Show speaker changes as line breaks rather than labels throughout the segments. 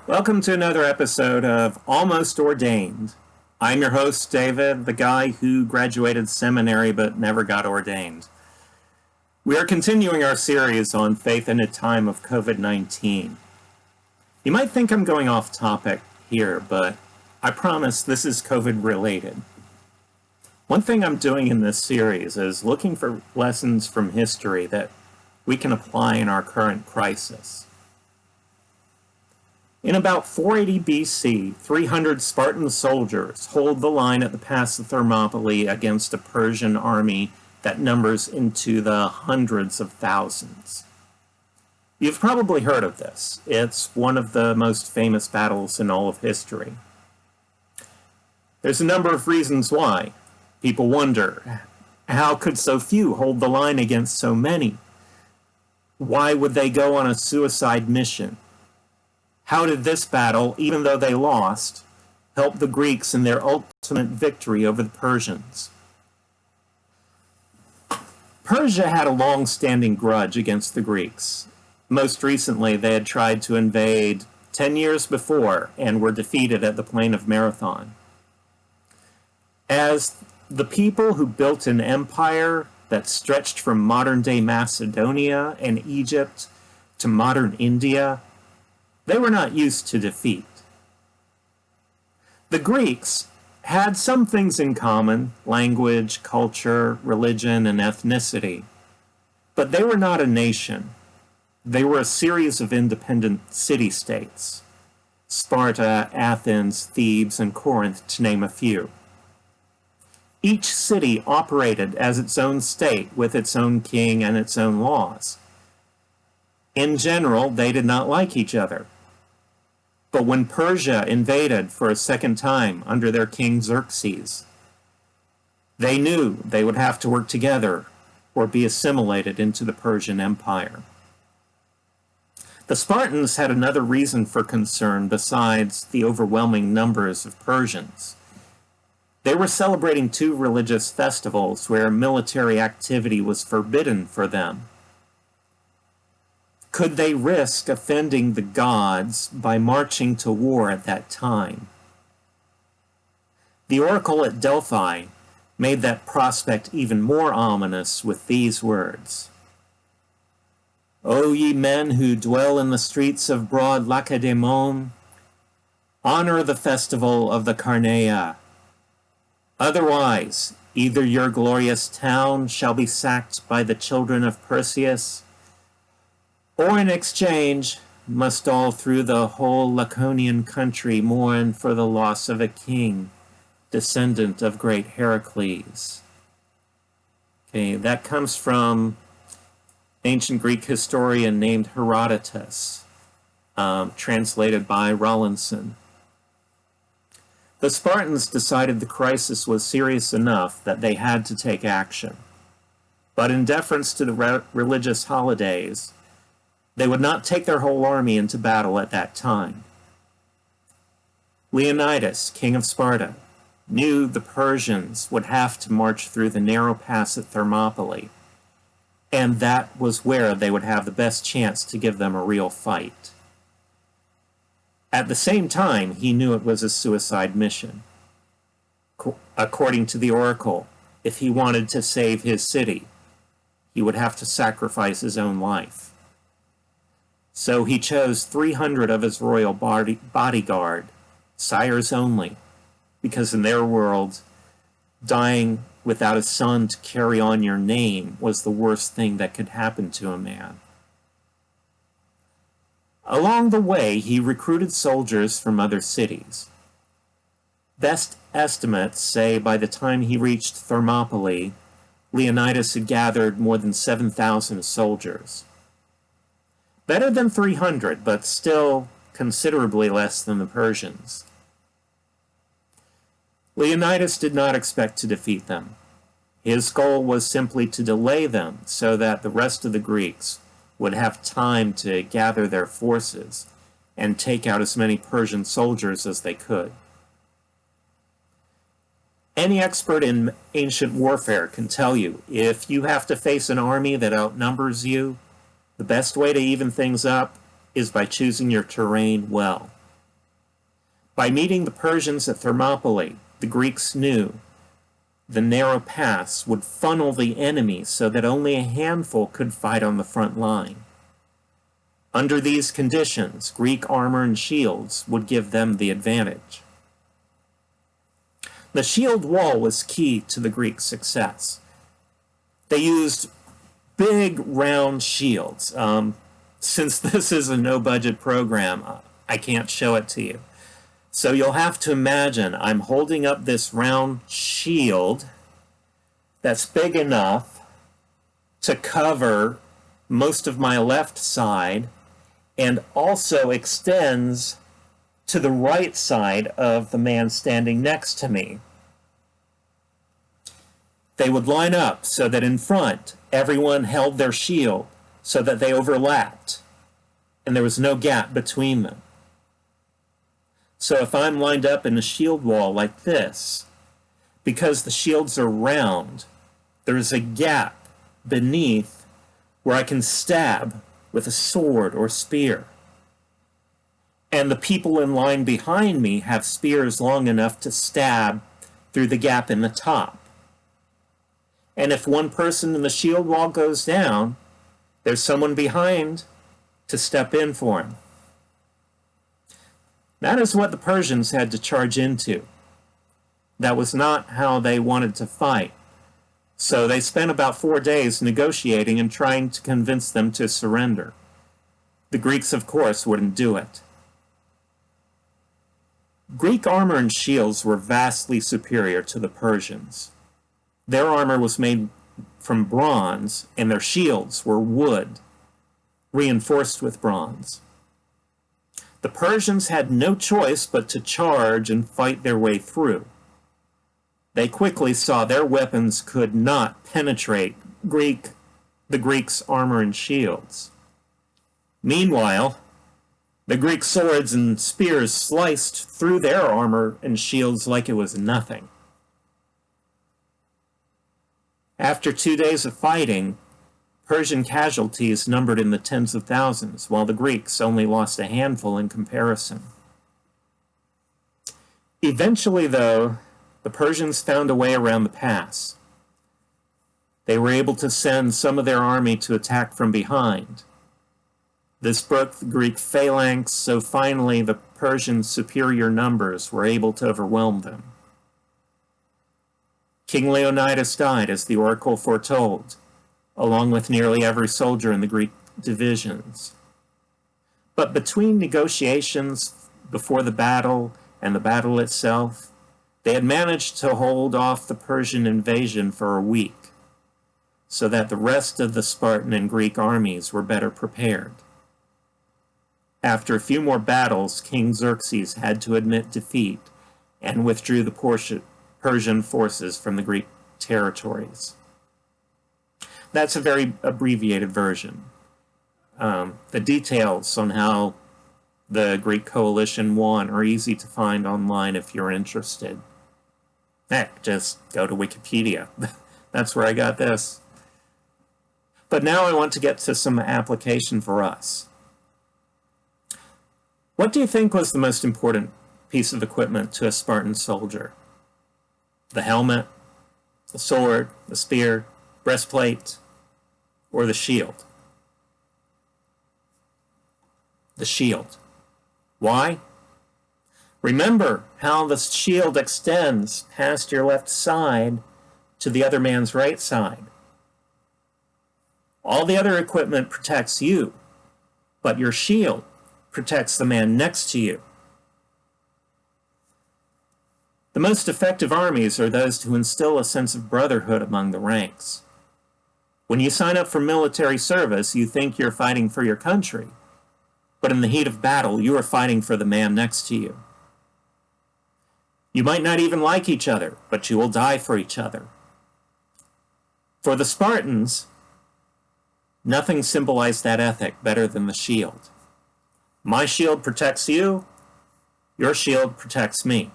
Welcome to another episode of Almost Ordained. I'm your host, David, the guy who graduated seminary but never got ordained. We are continuing our series on faith in a time of COVID-19. You might think I'm going off topic here, but I promise this is COVID related. One thing I'm doing in this series is looking for lessons from history that we can apply in our current crisis. In about 480 BC, 300 Spartan soldiers hold the line at the Pass of Thermopylae against a Persian army that numbers into the hundreds of thousands. You've probably heard of this. It's one of the most famous battles in all of history. There's a number of reasons why. People wonder, how could so few hold the line against so many? Why would they go on a suicide mission? How did this battle, even though they lost, help the Greeks in their ultimate victory over the Persians? Persia had a long-standing grudge against the Greeks. Most recently, they had tried to invade 10 years before and were defeated at the plain of Marathon. As the people who built an empire that stretched from modern-day Macedonia and Egypt to modern India, they were not used to defeat. The Greeks had some things in common: language, culture, religion, and ethnicity. But they were not a nation. They were a series of independent city-states: Sparta, Athens, Thebes, and Corinth, to name a few. Each city operated as its own state with its own king and its own laws. In general, they did not like each other. But when Persia invaded for a second time under their king Xerxes, they knew they would have to work together or be assimilated into the Persian Empire. The Spartans had another reason for concern besides the overwhelming numbers of Persians. They were celebrating two religious festivals where military activity was forbidden for them. Could they risk offending the gods by marching to war at that time? The oracle at Delphi made that prospect even more ominous with these words: "O ye men who dwell in the streets of broad Lacedaemon, honor the festival of the Carneia. Otherwise, either your glorious town shall be sacked by the children of Perseus, or in exchange must all through the whole Laconian country mourn for the loss of a king, descendant of great Heracles." Okay, that comes from ancient Greek historian named Herodotus, translated by Rawlinson. The Spartans decided the crisis was serious enough that they had to take action. But in deference to the religious holidays, they would not take their whole army into battle at that time. Leonidas, king of Sparta, knew the Persians would have to march through the narrow pass at Thermopylae, and that was where they would have the best chance to give them a real fight. At the same time, he knew it was a suicide mission. According to the oracle, if he wanted to save his city, he would have to sacrifice his own life. So he chose 300 of his royal bodyguard, sires only, because in their world, dying without a son to carry on your name was the worst thing that could happen to a man. Along the way, he recruited soldiers from other cities. Best estimates say by the time he reached Thermopylae, Leonidas had gathered more than 7,000 soldiers. Better than 300, but still considerably less than the Persians. Leonidas did not expect to defeat them. His goal was simply to delay them so that the rest of the Greeks would have time to gather their forces and take out as many Persian soldiers as they could. Any expert in ancient warfare can tell you, if you have to face an army that outnumbers you, the best way to even things up is by choosing your terrain well. By meeting the Persians at Thermopylae, the Greeks knew the narrow paths would funnel the enemy so that only a handful could fight on the front line. Under these conditions, Greek armor and shields would give them the advantage. The shield wall was key to the Greek success. They used big, round shields. Since this is a no-budget program, I can't show it to you. So you'll have to imagine I'm holding up this round shield that's big enough to cover most of my left side and also extends to the right side of the man standing next to me. They would line up so that in front, everyone held their shield so that they overlapped and there was no gap between them. So if I'm lined up in a shield wall like this, because the shields are round, there's a gap beneath where I can stab with a sword or spear. And the people in line behind me have spears long enough to stab through the gap in the top. And if one person in the shield wall goes down, there's someone behind to step in for him. That is what the Persians had to charge into. That was not how they wanted to fight. So they spent about 4 days negotiating and trying to convince them to surrender. The Greeks, of course, wouldn't do it. Greek armor and shields were vastly superior to the Persians. Their armor was made from bronze, and their shields were wood, reinforced with bronze. The Persians had no choice but to charge and fight their way through. They quickly saw their weapons could not penetrate the Greeks' armor and shields. Meanwhile, the Greek swords and spears sliced through their armor and shields like it was nothing. After 2 days of fighting, Persian casualties numbered in the tens of thousands, while the Greeks only lost a handful in comparison. Eventually, though, the Persians found a way around the pass. They were able to send some of their army to attack from behind. This broke the Greek phalanx, so finally the Persian superior numbers were able to overwhelm them. King Leonidas died, as the oracle foretold, along with nearly every soldier in the Greek divisions. But between negotiations before the battle and the battle itself, they had managed to hold off the Persian invasion for a week, so that the rest of the Spartan and Greek armies were better prepared. After a few more battles, King Xerxes had to admit defeat and withdrew the Persian forces from the Greek territories. That's a very abbreviated version. The details on how the Greek coalition won are easy to find online if you're interested. Heck, just go to Wikipedia. That's where I got this. But now I want to get to some application for us. What do you think was the most important piece of equipment to a Spartan soldier? The helmet, the sword, the spear, breastplate, or the shield? The shield. Why? Remember how the shield extends past your left side to the other man's right side. All the other equipment protects you, but your shield protects the man next to you. The most effective armies are those to instill a sense of brotherhood among the ranks. When you sign up for military service, you think you're fighting for your country, but in the heat of battle, you are fighting for the man next to you. You might not even like each other, but you will die for each other. For the Spartans, nothing symbolized that ethic better than the shield. My shield protects you, your shield protects me.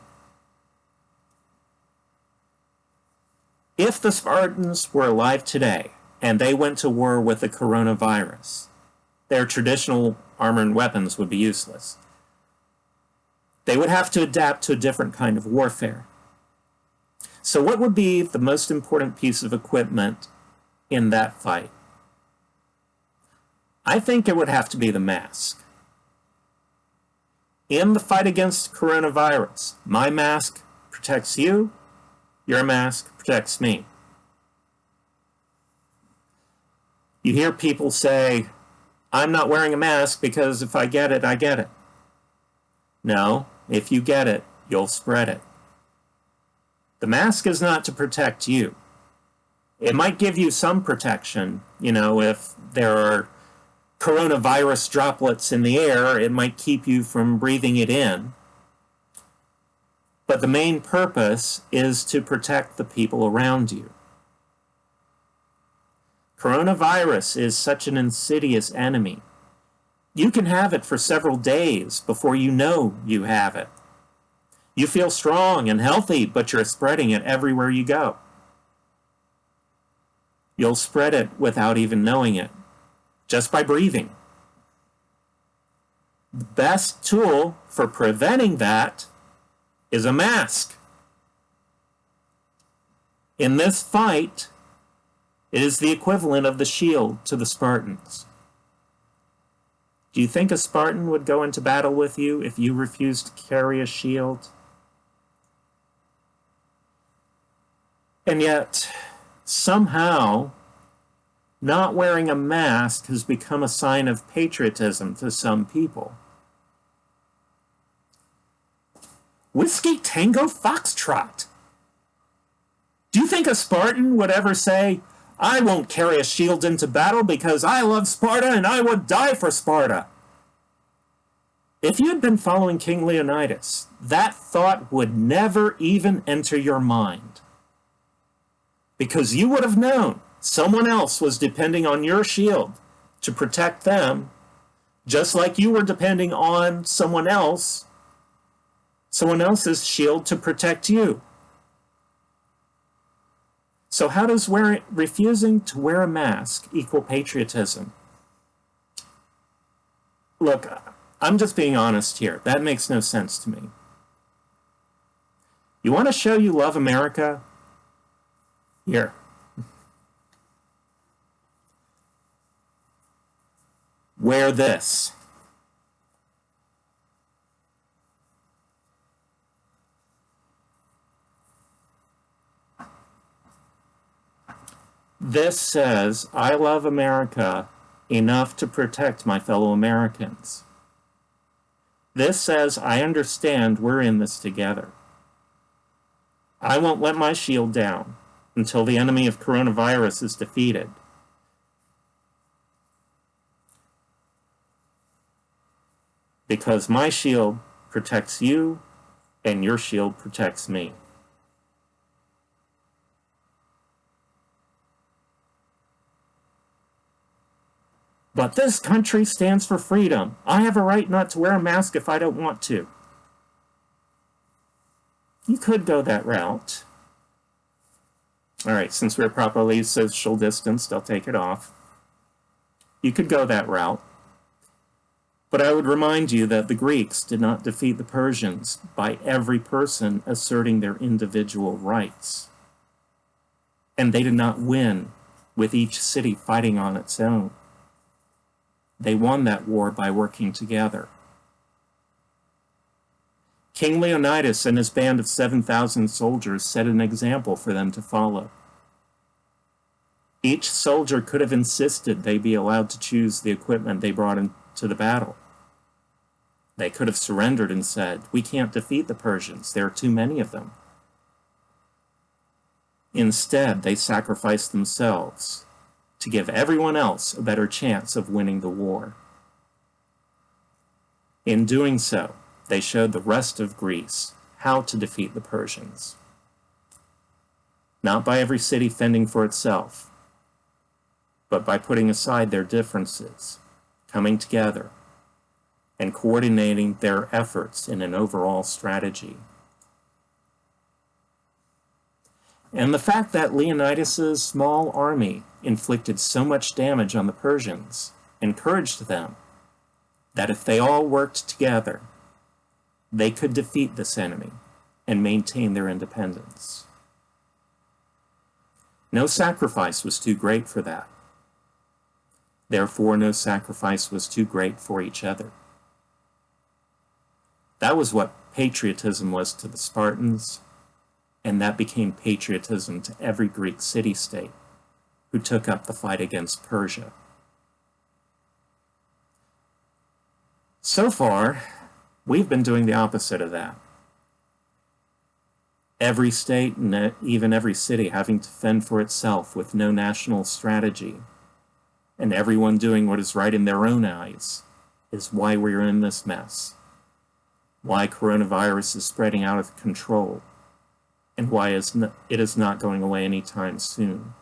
If the Spartans were alive today, and they went to war with the coronavirus, their traditional armor and weapons would be useless. They would have to adapt to a different kind of warfare. So what would be the most important piece of equipment in that fight? I think it would have to be the mask. In the fight against coronavirus, my mask protects you, your mask protects me. You hear people say, I'm not wearing a mask because if I get it, I get it. No, if you get it, you'll spread it. The mask is not to protect you. It might give you some protection, if there are coronavirus droplets in the air, it might keep you from breathing it in. But the main purpose is to protect the people around you. Coronavirus is such an insidious enemy. You can have it for several days before you know you have it. You feel strong and healthy, but you're spreading it everywhere you go. You'll spread it without even knowing it, just by breathing. The best tool for preventing that is a mask. In this fight, it is the equivalent of the shield to the Spartans. Do you think a Spartan would go into battle with you if you refused to carry a shield? And yet, somehow, not wearing a mask has become a sign of patriotism to some people. Whiskey Tango Foxtrot. Do you think a Spartan would ever say, I won't carry a shield into battle because I love Sparta and I would die for Sparta? If you had been following King Leonidas, that thought would never even enter your mind. Because you would have known someone else was depending on your shield to protect them, just like you were depending on someone else's shield to protect you. So how does refusing to wear a mask equal patriotism? Look, I'm just being honest here. That makes no sense to me. You want to show you love America? Here. Wear this. This says, I love America enough to protect my fellow Americans. This says, I understand we're in this together. I won't let my shield down until the enemy of coronavirus is defeated. Because my shield protects you and your shield protects me. But this country stands for freedom. I have a right not to wear a mask if I don't want to. You could go that route. All right, since we're properly social distanced, I'll take it off. You could go that route. But I would remind you that the Greeks did not defeat the Persians by every person asserting their individual rights. And they did not win with each city fighting on its own. They won that war by working together. King Leonidas and his band of 7,000 soldiers set an example for them to follow. Each soldier could have insisted they be allowed to choose the equipment they brought into the battle. They could have surrendered and said, we can't defeat the Persians, there are too many of them. Instead, they sacrificed themselves to give everyone else a better chance of winning the war. In doing so, they showed the rest of Greece how to defeat the Persians. Not by every city fending for itself, but by putting aside their differences, coming together, and coordinating their efforts in an overall strategy. And the fact that Leonidas' small army inflicted so much damage on the Persians encouraged them that if they all worked together, they could defeat this enemy and maintain their independence. No sacrifice was too great for that. Therefore, no sacrifice was too great for each other. That was what patriotism was to the Spartans, and that became patriotism to every Greek city-state who took up the fight against Persia. So far, we've been doing the opposite of that. Every state and even every city having to fend for itself with no national strategy, and everyone doing what is right in their own eyes, is why we're in this mess. Why coronavirus is spreading out of control, and why it is not going away anytime soon.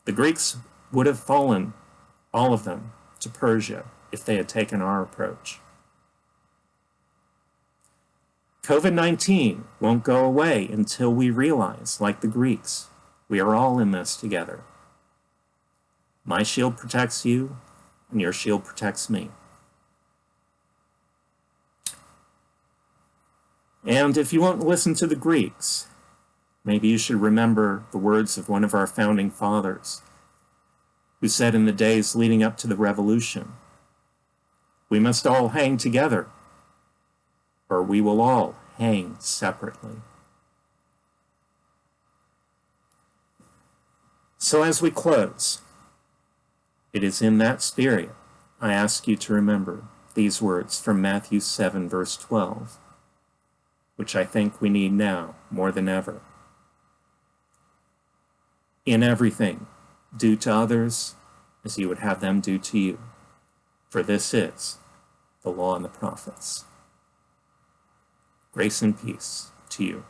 The Greeks would have fallen, all of them, to Persia if they had taken our approach. COVID-19 won't go away until we realize, like the Greeks, we are all in this together. My shield protects you, and your shield protects me. And if you won't listen to the Greeks, maybe you should remember the words of one of our founding fathers, who said in the days leading up to the revolution, "We must all hang together, or we will all hang separately." So as we close, it is in that spirit I ask you to remember these words from Matthew 7, verse 12, which I think we need now more than ever. In everything, do to others as you would have them do to you, for this is the law and the prophets. Grace and peace to you.